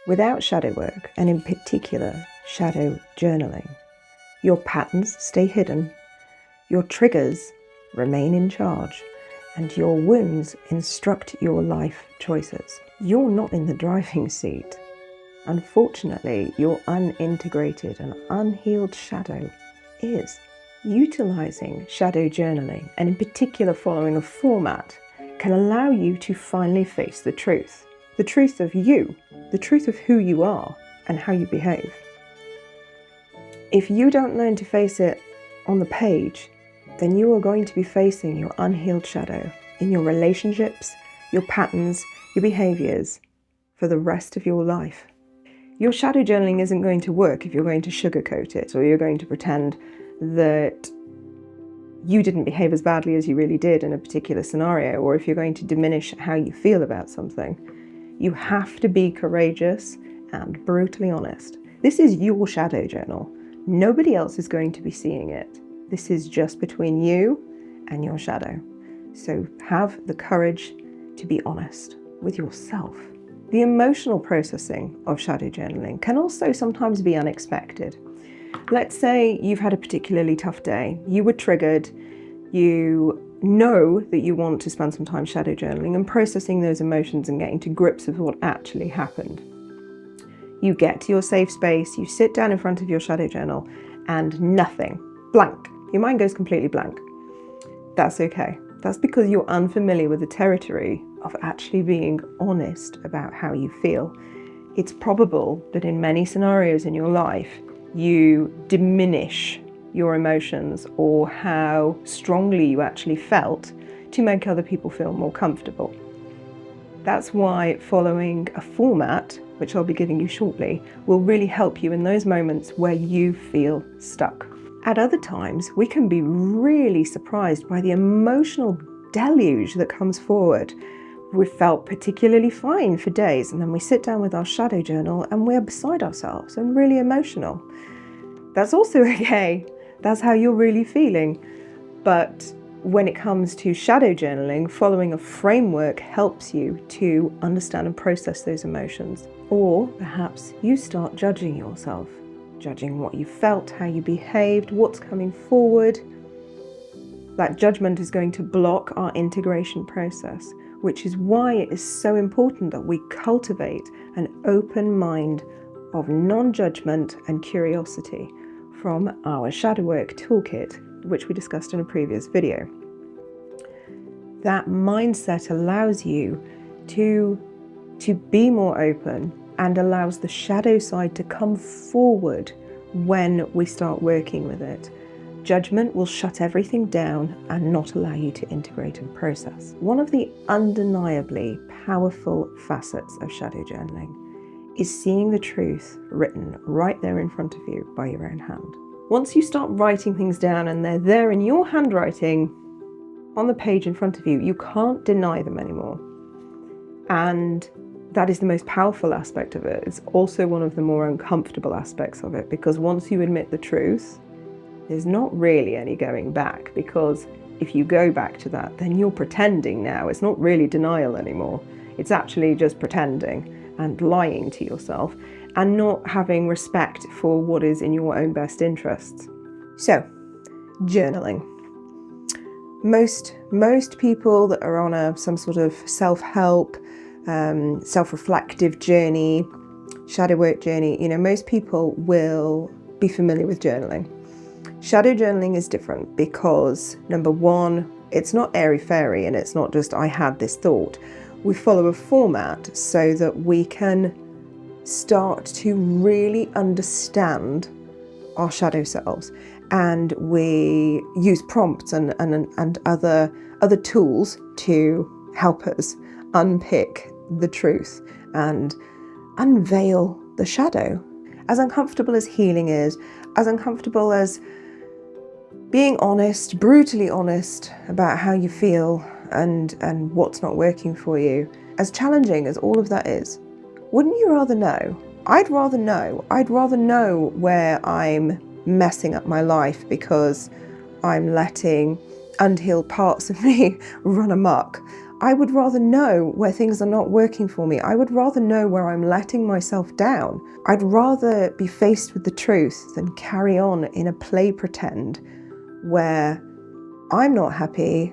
Without shadow work, and in particular shadow journaling, your patterns stay hidden, your triggers remain in charge, and your wounds instruct your life choices. You're not in the driving seat. Unfortunately, your unintegrated and unhealed shadow is. Utilising shadow journaling, and in particular following a format, can allow you to finally face the truth of you, the truth of who you are and how you behave. If you don't learn to face it on the page, then you are going to be facing your unhealed shadow in your relationships, your patterns, your behaviours for the rest of your life. Your shadow journaling isn't going to work if you're going to sugarcoat it, or you're going to pretend that you didn't behave as badly as you really did in a particular scenario, or if you're going to diminish how you feel about something. You have to be courageous and brutally honest. This is your shadow journal. Nobody else is going to be seeing it. This is just between you and your shadow. So have the courage to be honest with yourself. The emotional processing of shadow journaling can also sometimes be unexpected. Let's say you've had a particularly tough day. You were triggered. You know that you want to spend some time shadow journaling and processing those emotions and getting to grips with what actually happened. You get to your safe space, you sit down in front of your shadow journal, and nothing, blank. Your mind goes completely blank. That's okay. That's because you're unfamiliar with the territory of actually being honest about how you feel. It's probable that in many scenarios in your life, you diminish your emotions or how strongly you actually felt to make other people feel more comfortable. That's why following a format, which I'll be giving you shortly, will really help you in those moments where you feel stuck. At other times, we can be really surprised by the emotional deluge that comes forward. We felt particularly fine for days, and then we sit down with our shadow journal and we're beside ourselves and really emotional. That's also okay. That's how you're really feeling. But when it comes to shadow journaling, following a framework helps you to understand and process those emotions. Or perhaps you start judging yourself, judging what you felt, how you behaved, what's coming forward. That judgment is going to block our integration process, which is why it is so important that we cultivate an open mind of non-judgment and curiosity from our shadow work toolkit, which we discussed in a previous video. That mindset allows you to be more open and allows the shadow side to come forward when we start working with it. Judgment will shut everything down and not allow you to integrate and process. One of the undeniably powerful facets of shadow journaling is seeing the truth written right there in front of you by your own hand. Once you start writing things down and they're there in your handwriting on the page in front of you, you can't deny them anymore. And that is the most powerful aspect of it. It's also one of the more uncomfortable aspects of it, because once you admit the truth, there's not really any going back, because if you go back to that, then you're pretending now. It's not really denial anymore. It's actually just pretending and lying to yourself and not having respect for what is in your own best interests. So, journaling. Most people that are on some sort of self-help, self-reflective journey, shadow work journey, most people will be familiar with journaling. Shadow journaling is different because, number one, it's not airy-fairy and it's not just I had this thought. We follow a format so that we can start to really understand our shadow selves, and we use prompts and other tools to help us unpick the truth and unveil the shadow. As uncomfortable as healing is, as uncomfortable as being honest, brutally honest about how you feel and what's not working for you, as challenging as all of that is, wouldn't you rather know? I'd rather know. I'd rather know where I'm messing up my life because I'm letting unhealed parts of me run amok. I would rather know where things are not working for me. I would rather know where I'm letting myself down. I'd rather be faced with the truth than carry on in a play pretend where I'm not happy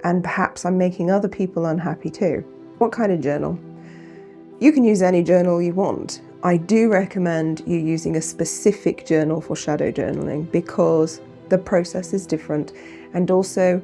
and perhaps I'm making other people unhappy too. What kind of journal? You can use any journal you want. I do recommend you using a specific journal for shadow journaling because the process is different, and also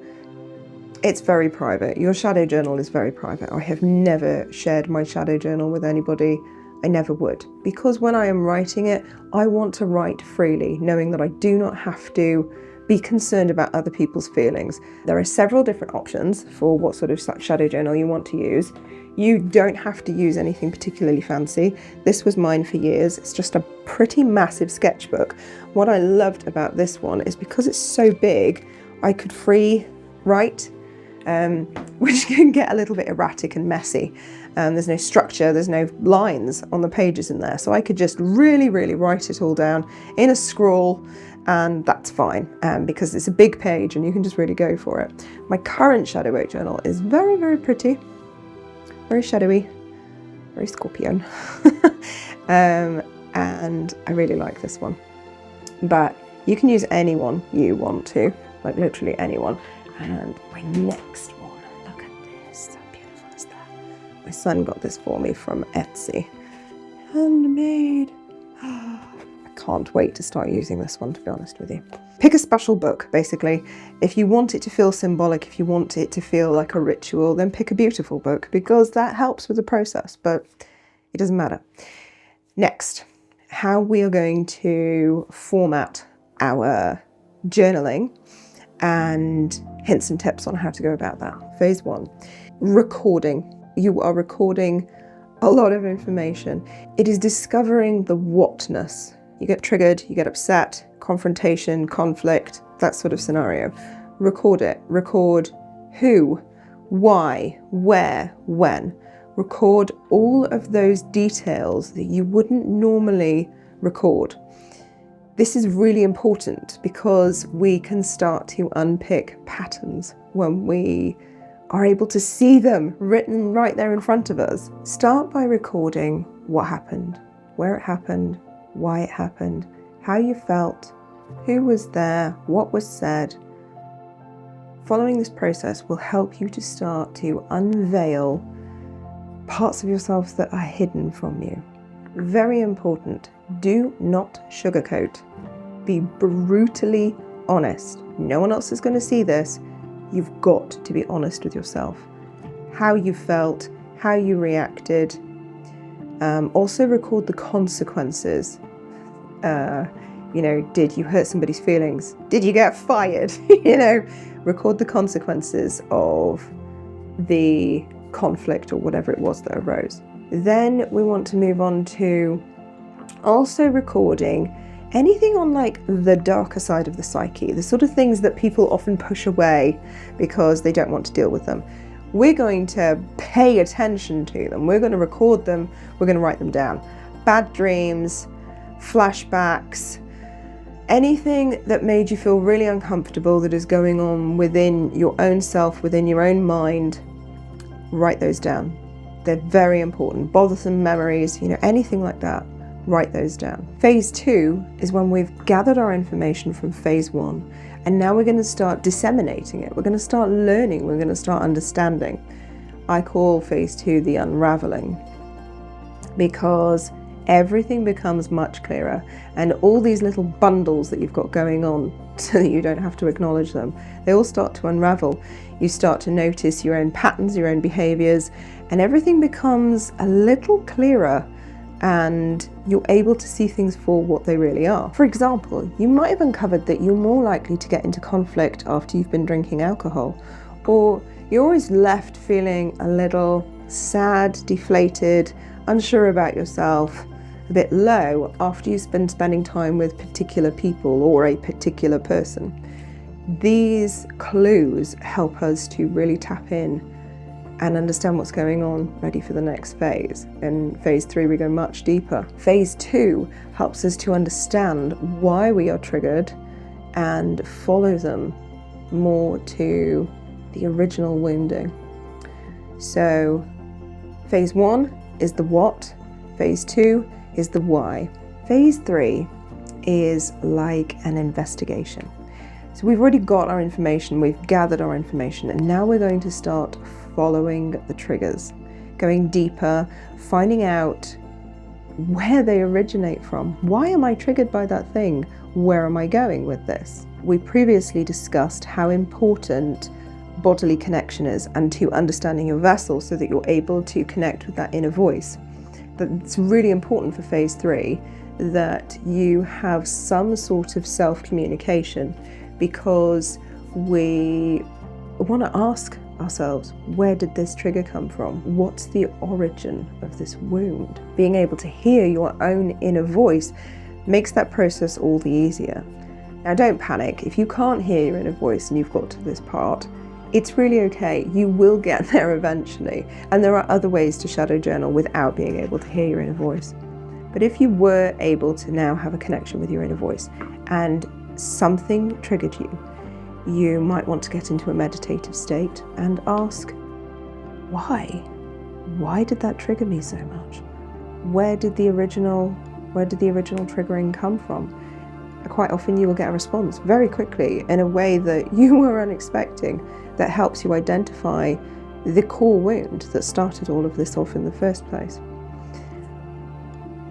it's very private. Your shadow journal is very private. I have never shared my shadow journal with anybody. I never would, because when I am writing it, I want to write freely, knowing that I do not have to be concerned about other people's feelings. There are several different options for what sort of shadow journal you want to use. You don't have to use anything particularly fancy. This was mine for years. It's just a pretty massive sketchbook. What I loved about this one is because it's so big, I could free write, which can get a little bit erratic and messy. There's no structure, there's no lines on the pages in there. So I could just really write it all down in a scrawl, and that's fine because it's a big page and you can just really go for it. My current shadow work journal is very pretty, very shadowy, very Scorpion. And I really like this one. But you can use any one you want to, like literally anyone. And my next one, look at this, how beautiful is that? My son got this for me from Etsy. Handmade. I can't wait to start using this one, to be honest with you. Pick a special book, basically. If you want it to feel symbolic, if you want it to feel like a ritual, then pick a beautiful book, because that helps with the process, but it doesn't matter. Next, how we are going to format our journaling and hints and tips on how to go about that. Phase 1, recording. You are recording a lot of information. It is discovering the whatness. You get triggered, you get upset, confrontation, conflict, that sort of scenario. Record it. Record who, why, where, when. Record all of those details that you wouldn't normally record. This is really important because we can start to unpick patterns when we are able to see them written right there in front of us. Start by recording what happened, where it happened, why it happened, how you felt, who was there, what was said. Following this process will help you to start to unveil parts of yourself that are hidden from you. Very important. Do not sugarcoat. Be brutally honest. No one else is going to see this. You've got to be honest with yourself. How you felt, how you reacted. Also record the consequences. Did you hurt somebody's feelings? Did you get fired? Record the consequences of the conflict or whatever it was that arose. Then we want to move on to also recording anything on like the darker side of the psyche, the sort of things that people often push away because they don't want to deal with them. We're going to pay attention to them. We're going to record them. We're going to write them down. Bad dreams, flashbacks, anything that made you feel really uncomfortable that is going on within your own self, within your own mind, write those down. They're very important. Bothersome memories, anything like that, write those down. Phase 2 is when we've gathered our information from phase 1, and now we're going to start disseminating it. We're going to start learning. We're going to start understanding. I call phase 2 the unraveling, because everything becomes much clearer, and all these little bundles that you've got going on so that you don't have to acknowledge them, they all start to unravel. You start to notice your own patterns, your own behaviors, and everything becomes a little clearer, and you're able to see things for what they really are. For example, you might have uncovered that you're more likely to get into conflict after you've been drinking alcohol, or you're always left feeling a little sad, deflated, unsure about yourself, a bit low after you've been spending time with particular people or a particular person. These clues help us to really tap in and understand what's going on, ready for the next phase. In phase 3, we go much deeper. Phase 2 helps us to understand why we are triggered and follow them more to the original wounding. So phase 1 is the what, phase 2 is the why. Phase 3 is like an investigation. So we've already got our information, we've gathered our information, and now we're going to start following the triggers, going deeper, finding out where they originate from. Why am I triggered by that thing? Where am I going with this? We previously discussed how important bodily connection is and to understanding your vessel so that you're able to connect with that inner voice. But it's really important for phase 3 that you have some sort of self-communication, because we want to ask ourselves, where did this trigger come from? What's the origin of this wound? Being able to hear your own inner voice makes that process all the easier. Now, don't panic. If you can't hear your inner voice and you've got to this part, it's really okay. You will get there eventually. And there are other ways to shadow journal without being able to hear your inner voice. But if you were able to now have a connection with your inner voice and something triggered you, you might want to get into a meditative state and ask, why? Why did that trigger me so much? Where did the original triggering come from? Quite often you will get a response very quickly in a way that you were unexpecting, that helps you identify the core wound that started all of this off in the first place.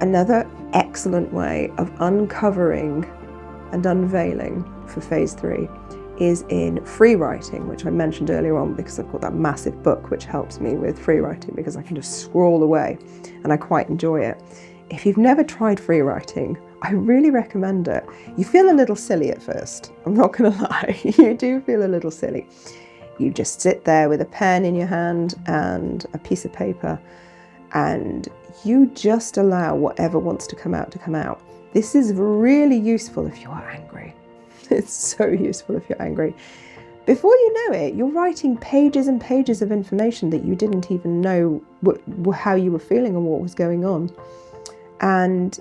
Another excellent way of uncovering and unveiling for phase 3 is in free writing, which I mentioned earlier on, because I've got that massive book which helps me with free writing, because I can just scroll away and I quite enjoy it. If you've never tried free writing, I really recommend it. You feel a little silly at first, I'm not gonna lie, you do feel a little silly. You just sit there with a pen in your hand and a piece of paper, and you just allow whatever wants to come out to come out. This is really useful if you are angry. It's so useful if you're angry. Before you know it, you're writing pages and pages of information that you didn't even know how you were feeling and what was going on. And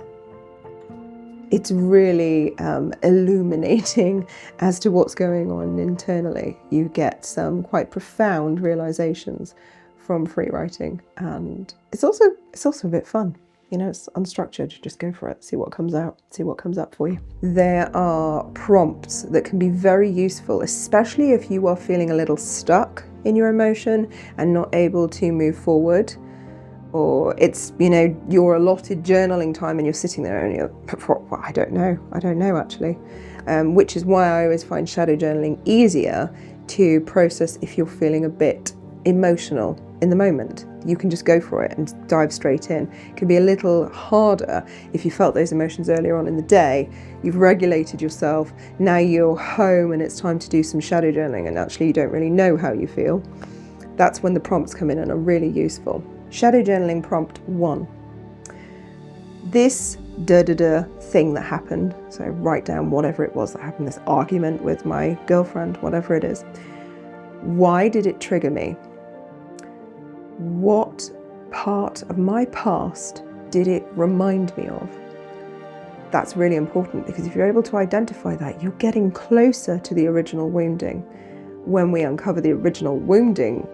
it's really illuminating as to what's going on internally. You get some quite profound realizations from free writing, and it's also a bit fun. You know, it's unstructured, just go for it, see what comes out, see what comes up for you. There are prompts that can be very useful, especially if you are feeling a little stuck in your emotion and not able to move forward, or it's, you know, your allotted journaling time and you're sitting there and you're, well, I don't know actually, which is why I always find shadow journaling easier to process if you're feeling a bit emotional in the moment. You can just go for it and dive straight in. It can be a little harder if you felt those emotions earlier on in the day. You've regulated yourself, now you're home and it's time to do some shadow journaling and actually you don't really know how you feel. That's when the prompts come in and are really useful. Shadow journaling prompt 1. This thing that happened, so write down whatever it was that happened, this argument with my girlfriend, whatever it is. Why did it trigger me? What part of my past did it remind me of? That's really important, because if you're able to identify that, you're getting closer to the original wounding. When we uncover the original wounding,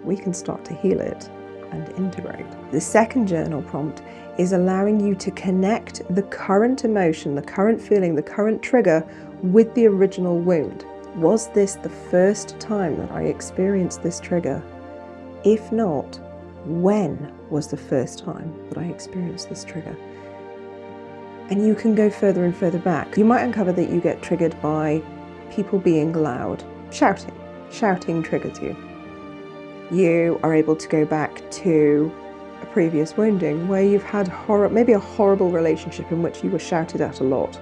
we can start to heal it and integrate. The second journal prompt is allowing you to connect the current emotion, the current feeling, the current trigger with the original wound. Was this the first time that I experienced this trigger? If not, when was the first time that I experienced this trigger? And you can go further and further back. You might uncover that you get triggered by people being loud, shouting. Shouting triggers you. You are able to go back to a previous wounding where you've had maybe a horrible relationship in which you were shouted at a lot.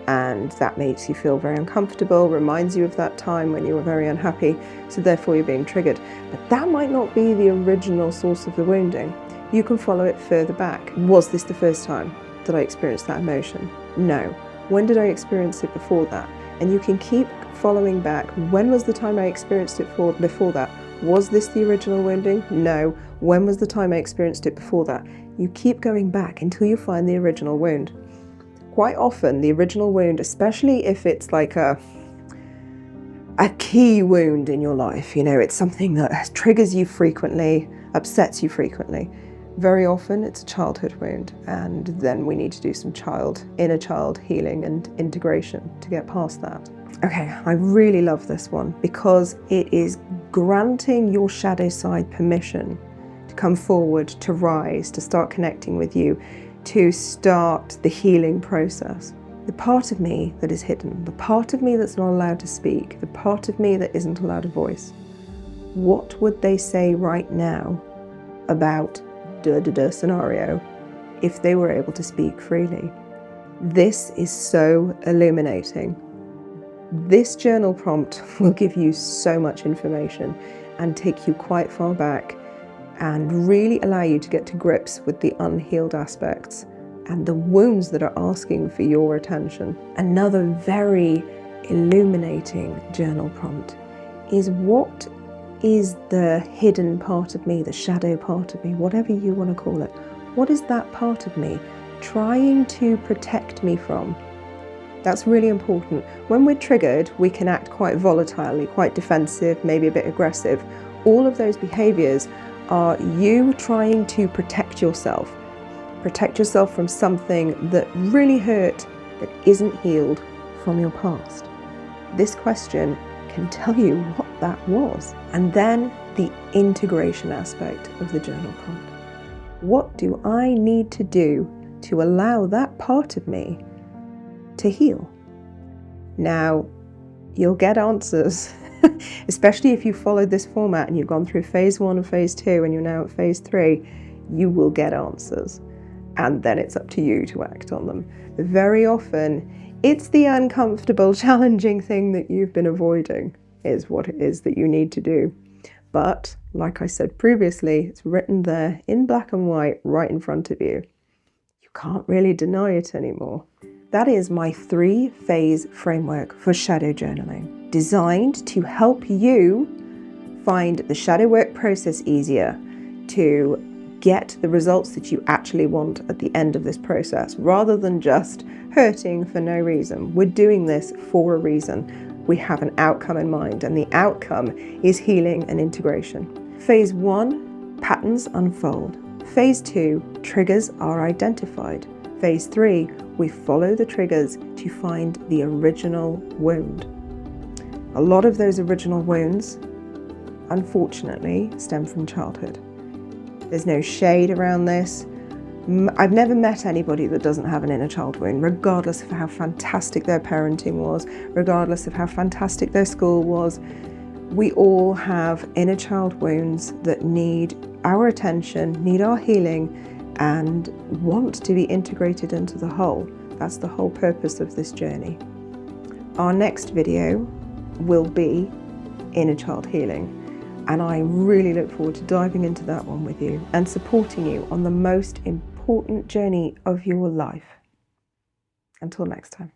And that makes you feel very uncomfortable, reminds you of that time when you were very unhappy, so therefore you're being triggered. But that might not be the original source of the wounding. You can follow it further back. Was this the first time that I experienced that emotion? No. When did I experience it before that? And you can keep following back. When was the time I experienced it before that? Was this the original wounding? No. When was the time I experienced it before that? You keep going back until you find the original wound. Quite often, the original wound, especially if it's like a a key wound in your life. You know, it's something that triggers you frequently, upsets you frequently. Very often it's a childhood wound, and then we need to do some inner child healing and integration to get past that. Okay, I really love this one because it is granting your shadow side permission to come forward, to rise, to start connecting with you, to start the healing process. The part of me that is hidden, the part of me that's not allowed to speak, the part of me that isn't allowed a voice, what would they say right now about scenario if they were able to speak freely? This is so illuminating. This journal prompt will give you so much information and take you quite far back and really allow you to get to grips with the unhealed aspects and the wounds that are asking for your attention. Another very illuminating journal prompt is, what is the hidden part of me, the shadow part of me, whatever you want to call it? What is that part of me trying to protect me from? That's really important. When we're triggered, we can act quite volatilely, quite defensive, maybe a bit aggressive. All of those behaviors are you trying to protect yourself from something that really hurt, that isn't healed from your past. This question can tell you what that was. And then the integration aspect of the journal prompt. What do I need to do to allow that part of me to heal? Now, you'll get answers, especially if you followed this format and you've gone through phase 1 and phase 2 and you're now at phase 3, you will get answers. And then it's up to you to act on them. Very often, it's the uncomfortable, challenging thing that you've been avoiding is what it is that you need to do. But like I said previously, it's written there in black and white right in front of you. You can't really deny it anymore. That is my 3-phase framework for shadow journaling, designed to help you find the shadow work process easier, to get the results that you actually want at the end of this process, rather than just hurting for no reason. We're doing this for a reason. We have an outcome in mind, and the outcome is healing and integration. Phase 1, patterns unfold. Phase 2, triggers are identified. Phase 3, we follow the triggers to find the original wound. A lot of those original wounds, unfortunately, stem from childhood. There's no shade around this. I've never met anybody that doesn't have an inner child wound, regardless of how fantastic their parenting was, regardless of how fantastic their school was. We all have inner child wounds that need our attention, need our healing, and want to be integrated into the whole. That's the whole purpose of this journey. Our next video will be inner child healing. And I really look forward to diving into that one with you and supporting you on the most important journey of your life. Until next time.